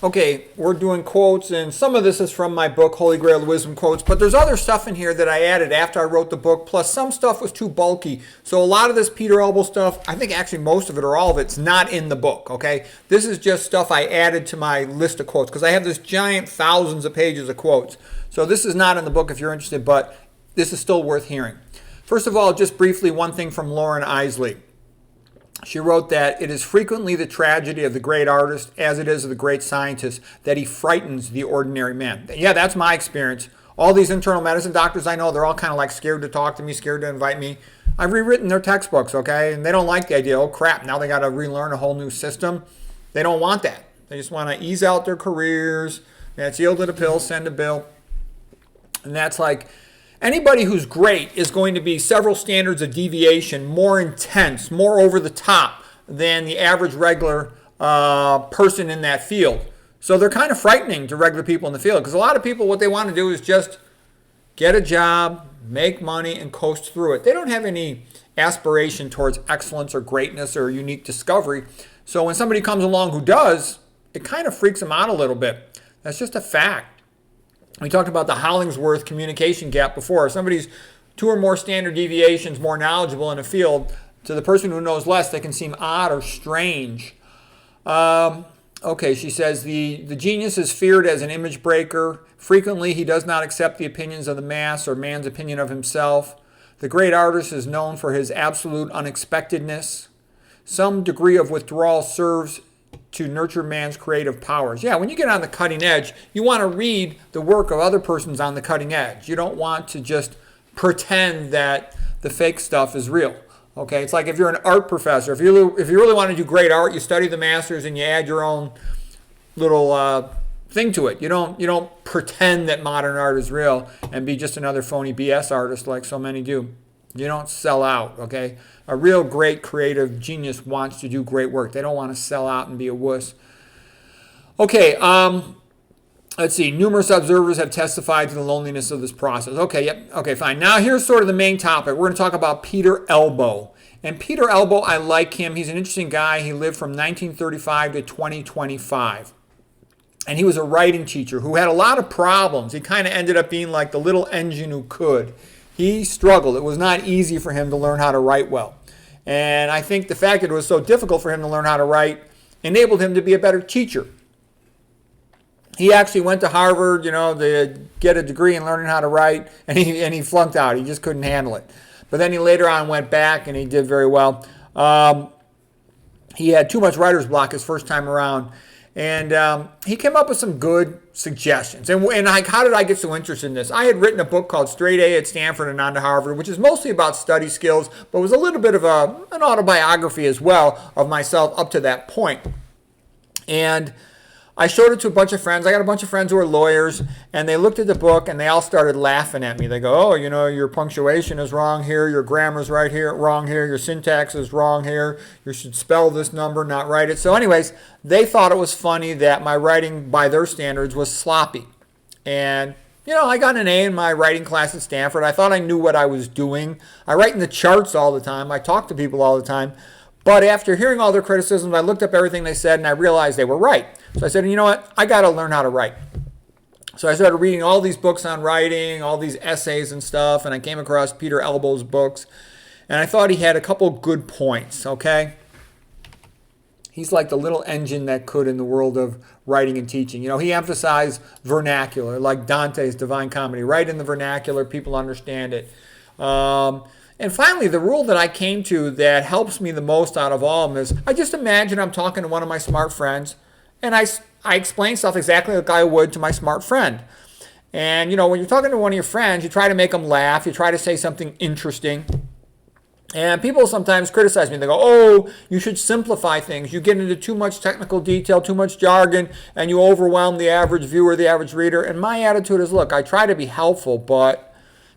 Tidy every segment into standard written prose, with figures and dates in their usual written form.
Okay, we're doing quotes, and some of this is from my book, Holy Grail Wisdom Quotes, but there's other stuff in here that I added after I wrote the book, plus some stuff was too bulky. So a lot of this Peter Elbow stuff, I think actually most of it or all of it's not in the book, okay? This is just stuff I added to my list of quotes, because I have this giant thousands of pages of quotes. So this is not in the book if you're interested, but this is still worth hearing. First of all, just briefly, one thing from Lauren Isley. She wrote that it is frequently the tragedy of the great artist, as it is of the great scientist, that he frightens the ordinary man. Yeah, that's my experience. All these internal medicine doctors I know, they're all kind of like scared to talk to me, scared to invite me. I've rewritten their textbooks, okay? And they don't like the idea, oh crap, now they got to relearn a whole new system. They don't want that. They just want to ease out their careers. That's yielded a pill, send a bill. And that's like, anybody who's great is going to be several standards of deviation more intense, more over the top than the average regular person in that field. So they're kind of frightening to regular people in the field because a lot of people, what they want to do is just get a job, make money, and coast through it. They don't have any aspiration towards excellence or greatness or unique discovery. So when somebody comes along who does, it kind of freaks them out a little bit. That's just a fact. We talked about the Hollingsworth communication gap before. If somebody's 2 or more standard deviations more knowledgeable in a field, to the person who knows less, they can seem odd or strange. Okay, she says, the genius is feared as an image breaker. Frequently, he does not accept the opinions of the mass or man's opinion of himself. The great artist is known for his absolute unexpectedness. Some degree of withdrawal serves to nurture man's creative powers. Yeah, when you get on the cutting edge, you want to read the work of other persons on the cutting edge. You don't want to just pretend that the fake stuff is real. Okay, it's like if you're an art professor, if you really want to do great art, you study the masters and you add your own little thing to it. You don't pretend that modern art is real and be just another phony BS artist like so many do. You don't sell out, okay? A real great creative genius wants to do great work. They don't want to sell out and be a wuss. Okay, let's see. Numerous observers have testified to the loneliness of this process. Okay, yep. Okay, fine. Now here's sort of the main topic. We're going to talk about Peter Elbow. And Peter Elbow, I like him. He's an interesting guy. He lived from 1935 to 2025. And he was a writing teacher who had a lot of problems. He kind of ended up being like the little engine who could. He struggled. It was not easy for him to learn how to write well. And I think the fact that it was so difficult for him to learn how to write enabled him to be a better teacher. He actually went to Harvard, to get a degree in learning how to write, and he flunked out. He just couldn't handle it. But then he later on went back, and he did very well. He had too much writer's block his first time around. And he came up with some good suggestions. And how did I get so interested in this? I had written a book called Straight A at Stanford and on to Harvard, which is mostly about study skills, but was a little bit of an autobiography as well of myself up to that point. And I showed it to a bunch of friends. I got a bunch of friends who are lawyers, and they looked at the book, and they all started laughing at me. They go, oh, your punctuation is wrong here, your grammar's right here, wrong here, your syntax is wrong here, you should spell this number, not write it. So anyways, they thought it was funny that my writing, by their standards, was sloppy. And, I got an A in my writing class at Stanford. I thought I knew what I was doing. I write in the charts all the time. I talk to people all the time. But after hearing all their criticisms, I looked up everything they said, and I realized they were right. So I said, you know what? I got to learn how to write. So I started reading all these books on writing, all these essays and stuff, and I came across Peter Elbow's books, and I thought he had a couple good points, okay? He's like the little engine that could in the world of writing and teaching. He emphasized vernacular, like Dante's Divine Comedy. Write in the vernacular, people understand it. And finally, the rule that I came to that helps me the most out of all of them is I just imagine I'm talking to one of my smart friends, and I explain stuff exactly like I would to my smart friend. And, when you're talking to one of your friends, you try to make them laugh. You try to say something interesting. And people sometimes criticize me. They go, oh, you should simplify things. You get into too much technical detail, too much jargon, and you overwhelm the average viewer, the average reader. And my attitude is, look, I try to be helpful, but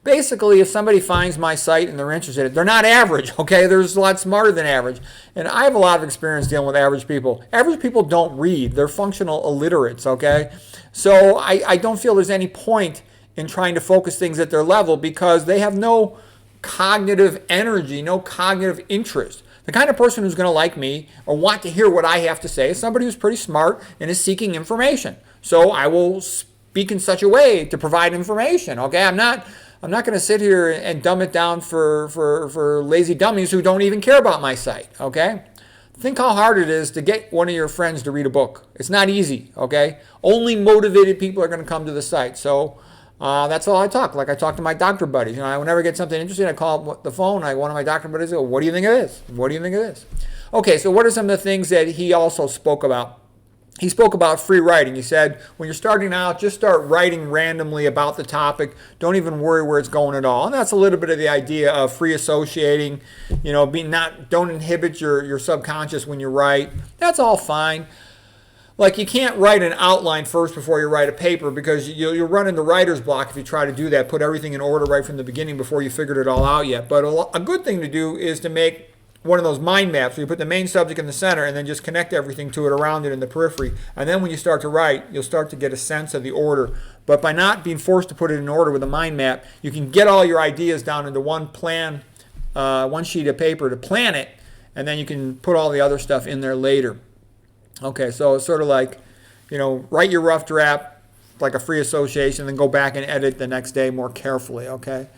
basically, if somebody finds my site and they're interested, they're not average, okay? They're a lot smarter than average. And I have a lot of experience dealing with average people. Average people don't read. They're functional illiterates, okay? So I don't feel there's any point in trying to focus things at their level because they have no cognitive energy, no cognitive interest. The kind of person who's going to like me or want to hear what I have to say is somebody who's pretty smart and is seeking information. So I will speak in such a way to provide information. Okay, I'm not going to sit here and dumb it down for lazy dummies who don't even care about my site. Okay, think how hard it is to get one of your friends to read a book. It's not easy. Okay, only motivated people are going to come to the site. So that's all I talk. Like I talk to my doctor buddies. Whenever I get something interesting, I call up the phone. One of my doctor buddies go, "What do you think of this? What do you think of this?" Okay, so what are some of the things that he also spoke about? He spoke about free writing. He said, when you're starting out, just start writing randomly about the topic. Don't even worry where it's going at all. And that's a little bit of the idea of free associating. Don't inhibit your subconscious when you write. That's all fine. Like you can't write an outline first before you write a paper because you'll run into writer's block if you try to do that. Put everything in order right from the beginning before you figured it all out yet. But a good thing to do is to make one of those mind maps where you put the main subject in the center and then just connect everything to it around it in the periphery. And then when you start to write, you'll start to get a sense of the order. But by not being forced to put it in order with a mind map, you can get all your ideas down into one plan, one sheet of paper to plan it, and then you can put all the other stuff in there later. Okay, so it's sort of like, write your rough draft like a free association, then go back and edit the next day more carefully, okay?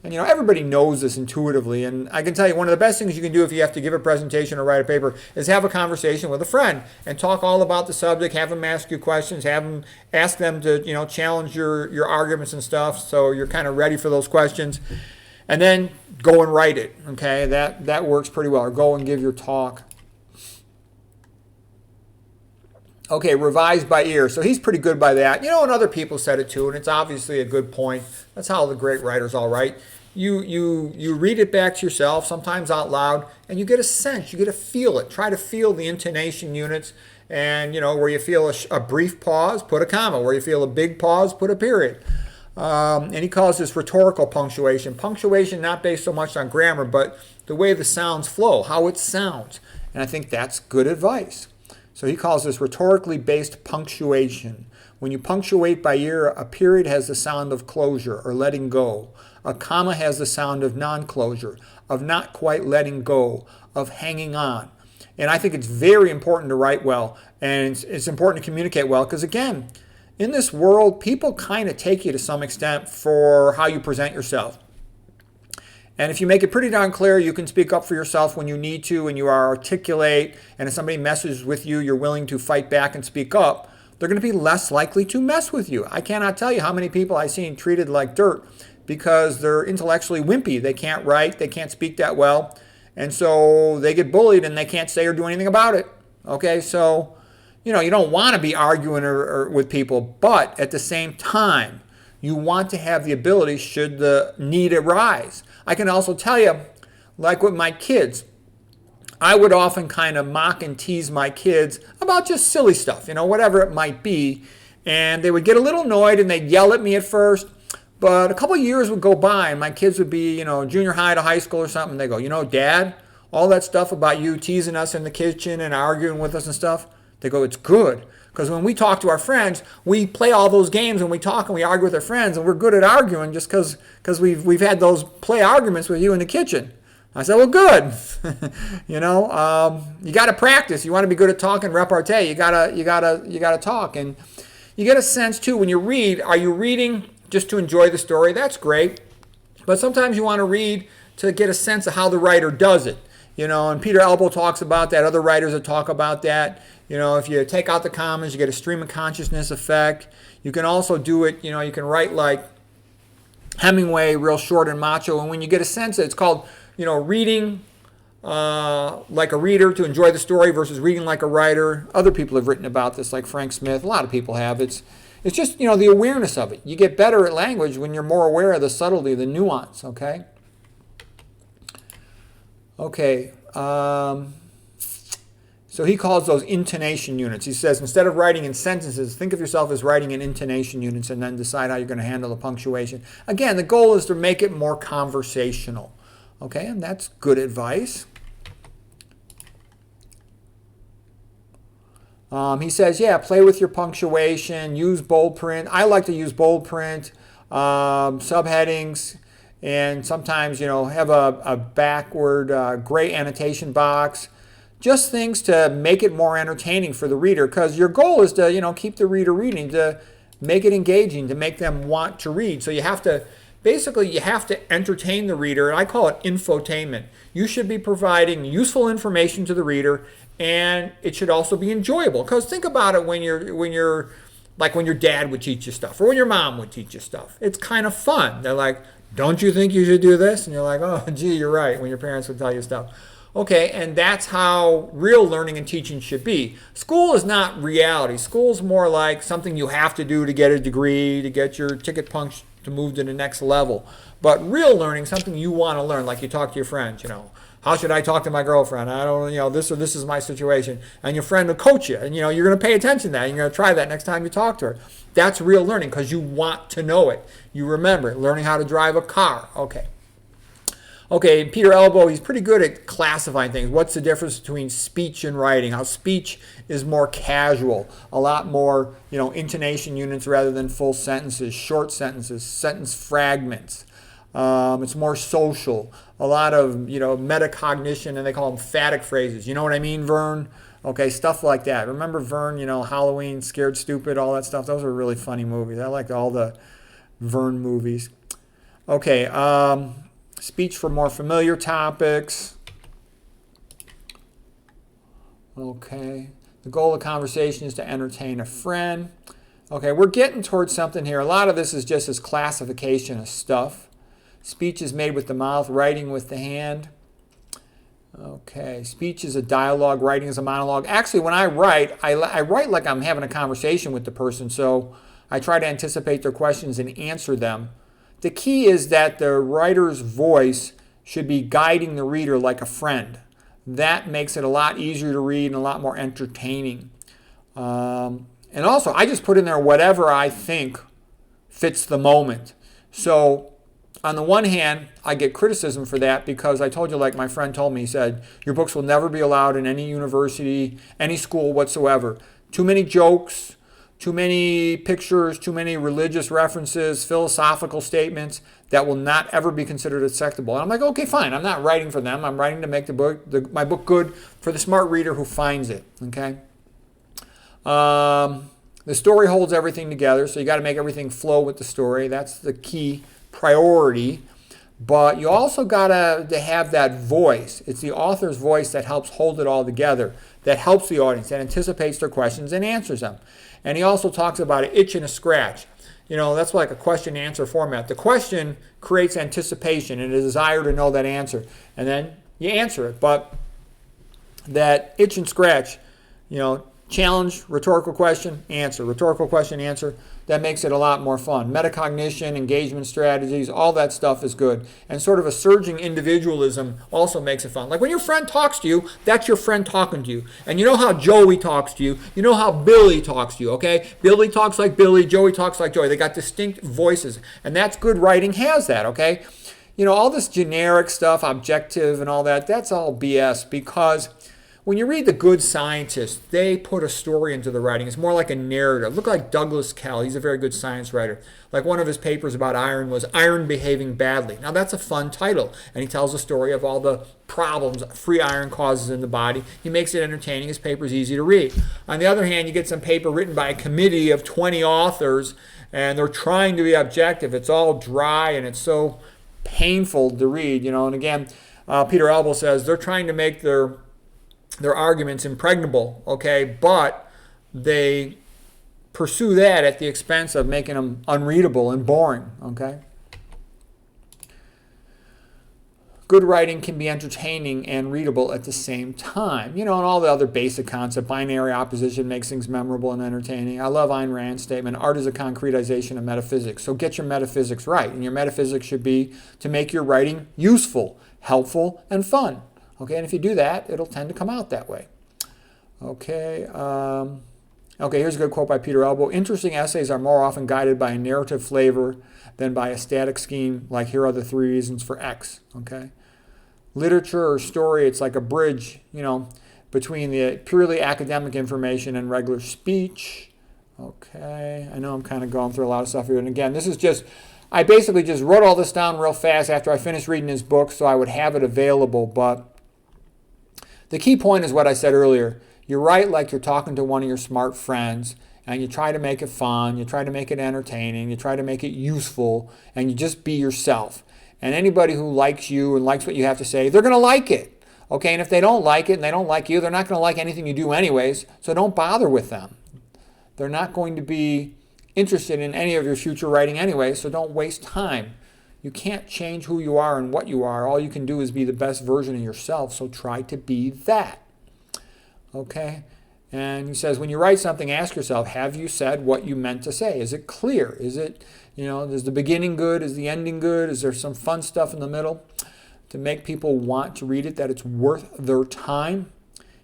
And everybody knows this intuitively, and I can tell you one of the best things you can do if you have to give a presentation or write a paper is have a conversation with a friend and talk all about the subject, have them ask you questions, ask them to challenge your arguments and stuff, so you're kind of ready for those questions, and then go and write it. Okay, that works pretty well. Or go and give your talk. Okay, revise by ear. So he's pretty good by that. And other people said it too, and it's obviously a good point. That's how the great writers all write. You read it back to yourself, sometimes out loud, and you get a sense. You get to feel it. Try to feel the intonation units, and where you feel a brief pause, put a comma. Where you feel a big pause, put a period. And he calls this rhetorical punctuation. Punctuation not based so much on grammar, but the way the sounds flow, how it sounds. And I think that's good advice. So he calls this rhetorically based punctuation. When you punctuate by ear, a period has the sound of closure or letting go. A comma has the sound of non-closure, of not quite letting go, of hanging on. And I think it's very important to write well, and it's important to communicate well, because again, in this world, people kind of take you to some extent for how you present yourself. And if you make it pretty darn clear, you can speak up for yourself when you need to, and you are articulate, and if somebody messes with you, you're willing to fight back and speak up, they're going to be less likely to mess with you. I cannot tell you how many people I've seen treated like dirt because they're intellectually wimpy. They can't write, they can't speak that well, and so they get bullied and they can't say or do anything about it. Okay, so, you don't want to be arguing or with people, but at the same time, you want to have the ability should the need arise. I can also tell you, like with my kids, I would often kind of mock and tease my kids about just silly stuff, whatever it might be. And they would get a little annoyed and they'd yell at me at first. But a couple of years would go by and my kids would be, junior high to high school or something. They go, Dad, all that stuff about you teasing us in the kitchen and arguing with us and stuff, they go, it's good. Because when we talk to our friends, we play all those games and we talk and we argue with our friends, and we're good at arguing just because we've had those play arguments with you in the kitchen. I said, well, good. You got to practice. You want to be good at talking repartee. You gotta talk, and you get a sense too when you read. Are you reading just to enjoy the story? That's great, but sometimes you want to read to get a sense of how the writer does it. And Peter Elbow talks about that. Other writers that talk about that. If you take out the commas, you get a stream of consciousness effect. You can also do it, you can write like Hemingway, real short and macho. And when you get a sense, it's called, reading like a reader to enjoy the story versus reading like a writer. Other people have written about this, like Frank Smith. A lot of people have. It's just, the awareness of it. You get better at language when you're more aware of the subtlety, the nuance, okay? Okay. So he calls those intonation units. He says, instead of writing in sentences, think of yourself as writing in intonation units and then decide how you're going to handle the punctuation. Again, the goal is to make it more conversational. Okay, and that's good advice. He says, play with your punctuation, use bold print. I like to use bold print, subheadings, and sometimes, have a backward gray annotation box. Just things to make it more entertaining for the reader, because your goal is to, keep the reader reading, to make it engaging, to make them want to read. So you have to entertain the reader, and I call it infotainment. You should be providing useful information to the reader, and it should also be enjoyable. Because think about it when your dad would teach you stuff, or when your mom would teach you stuff. It's kind of fun. They're like, don't you think you should do this? And you're like, oh, gee, you're right, when your parents would tell you stuff. Okay, and that's how real learning and teaching should be. School is not reality. School's more like something you have to do to get a degree, to get your ticket punched to move to the next level. But real learning, something you want to learn, like you talk to your friends, how should I talk to my girlfriend? I don't, this is my situation. And your friend will coach you, and you're going to pay attention to that. You're going to try that next time you talk to her. That's real learning, because you want to know it. You remember it. Learning how to drive a car. Okay, Peter Elbow, he's pretty good at classifying things. What's the difference between speech and writing? How speech is more casual, a lot more, intonation units rather than full sentences, short sentences, sentence fragments. It's more social, a lot of, metacognition, and they call them phatic phrases. You know what I mean, Vern? Okay, stuff like that. Remember Vern, Halloween, Scared Stupid, all that stuff? Those were really funny movies. I liked all the Vern movies. Okay, speech for more familiar topics. Okay. The goal of conversation is to entertain a friend. Okay, we're getting towards something here. A lot of this is just this classification of stuff. Speech is made with the mouth, writing with the hand. Okay, speech is a dialogue, writing is a monologue. Actually, when I write, I write like I'm having a conversation with the person, so I try to anticipate their questions and answer them. The key is that the writer's voice should be guiding the reader like a friend. That makes it a lot easier to read and a lot more entertaining. And also, I just put in there whatever I think fits the moment. So, on the one hand, I get criticism for that because I told you, like my friend told me, he said, your books will never be allowed in any university, any school whatsoever. Too many jokes, too many pictures, too many religious references, philosophical statements that will not ever be considered acceptable. And I'm like, okay, fine. I'm not writing for them. I'm writing to make my book good for the smart reader who finds it. Okay. The story holds everything together, so you got to make everything flow with the story. That's the key priority. But you also got to have that voice. It's the author's voice that helps hold it all together, that helps the audience, that anticipates their questions and answers them. And he also talks about an itch and a scratch. That's like a question-answer format. The question creates anticipation and a desire to know that answer. And then you answer it. But that itch and scratch, challenge, rhetorical question, answer, rhetorical question, answer. That makes it a lot more fun. Metacognition, engagement strategies, all that stuff is good. And sort of a surging individualism also makes it fun. Like when your friend talks to you, that's your friend talking to you. And you know how Joey talks to you. You know how Billy talks to you, okay? Billy talks like Billy, Joey talks like Joey. They got distinct voices. And that's good writing has that, okay? All this generic stuff, objective and all that, that's all BS because when you read The Good Scientist, they put a story into the writing. It's more like a narrative. Look like Douglas Kell. He's a very good science writer. Like one of his papers about iron was Iron Behaving Badly. Now that's a fun title. And he tells a story of all the problems free iron causes in the body. He makes it entertaining. His paper's easy to read. On the other hand, you get some paper written by a committee of 20 authors, and they're trying to be objective. It's all dry, and it's so painful to read. And again, Peter Elbow says they're trying to make their arguments impregnable, okay, but they pursue that at the expense of making them unreadable and boring, okay? Good writing can be entertaining and readable at the same time. And all the other basic concepts. Binary opposition makes things memorable and entertaining. I love Ayn Rand's statement, art is a concretization of metaphysics. So get your metaphysics right. And your metaphysics should be to make your writing useful, helpful, and fun. Okay, and if you do that, it'll tend to come out that way. Okay, here's a good quote by Peter Elbow. Interesting essays are more often guided by a narrative flavor than by a static scheme, like here are the 3 reasons for X. Okay, literature or story, it's like a bridge, between the purely academic information and regular speech. Okay, I know I'm kind of going through a lot of stuff here. And again, this is just, I basically just wrote all this down real fast after I finished reading his book so I would have it available. But the key point is what I said earlier. You write like you're talking to one of your smart friends, and you try to make it fun, you try to make it entertaining, you try to make it useful, and you just be yourself. And anybody who likes you and likes what you have to say, they're going to like it. Okay, and if they don't like it and they don't like you, they're not going to like anything you do anyways, so don't bother with them. They're not going to be interested in any of your future writing anyway, so don't waste time. You can't change who you are and what you are. All you can do is be the best version of yourself, so try to be that. Okay? And he says, when you write something, ask yourself, have you said what you meant to say? Is it clear? Is it, is the beginning good? Is the ending good? Is there some fun stuff in the middle to make people want to read it, that it's worth their time?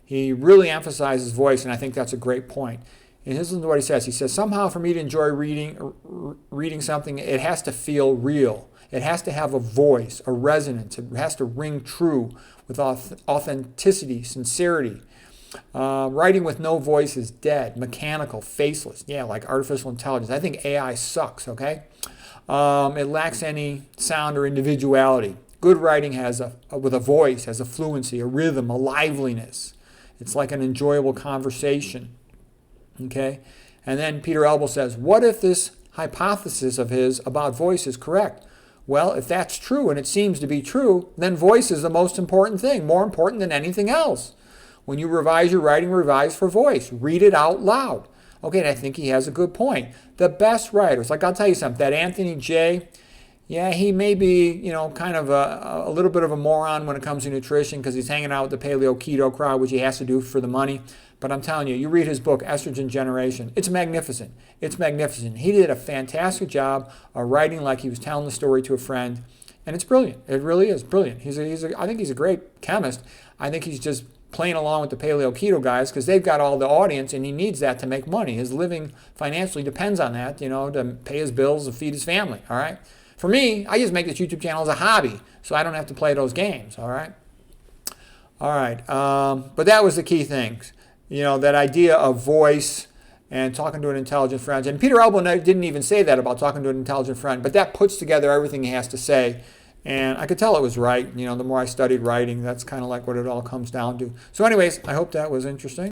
He really emphasizes voice, and I think that's a great point. And listen to what he says. He says, somehow for me to enjoy reading something, it has to feel real. It has to have a voice, a resonance. It has to ring true with authenticity, sincerity. Writing with no voice is dead, mechanical, faceless. Yeah, like artificial intelligence. I think AI sucks, okay? It lacks any sound or individuality. Good writing with a voice, has a fluency, a rhythm, a liveliness. It's like an enjoyable conversation, okay? And then Peter Elbow says, what if this hypothesis of his about voice is correct? Well, if that's true, and it seems to be true, then voice is the most important thing, more important than anything else. When you revise your writing, revise for voice. Read it out loud. Okay, and I think he has a good point. The best writers, like I'll tell you something, that Anthony J., yeah, he may be, kind of a little bit of a moron when it comes to nutrition because he's hanging out with the paleo keto crowd, which he has to do for the money. But I'm telling you, you read his book, Estrogen Generation. It's magnificent. It's magnificent. He did a fantastic job of writing like he was telling the story to a friend. And it's brilliant. It really is brilliant. I think he's a great chemist. I think he's just playing along with the paleo keto guys because they've got all the audience and he needs that to make money. His living financially depends on that, to pay his bills and feed his family, all right? For me, I just make this YouTube channel as a hobby so I don't have to play those games, all right? All right, but that was the key things, that idea of voice and talking to an intelligent friend. And Peter Elbow didn't even say that about talking to an intelligent friend, but that puts together everything he has to say. And I could tell it was right. The more I studied writing, that's kind of like what it all comes down to. So anyways, I hope that was interesting.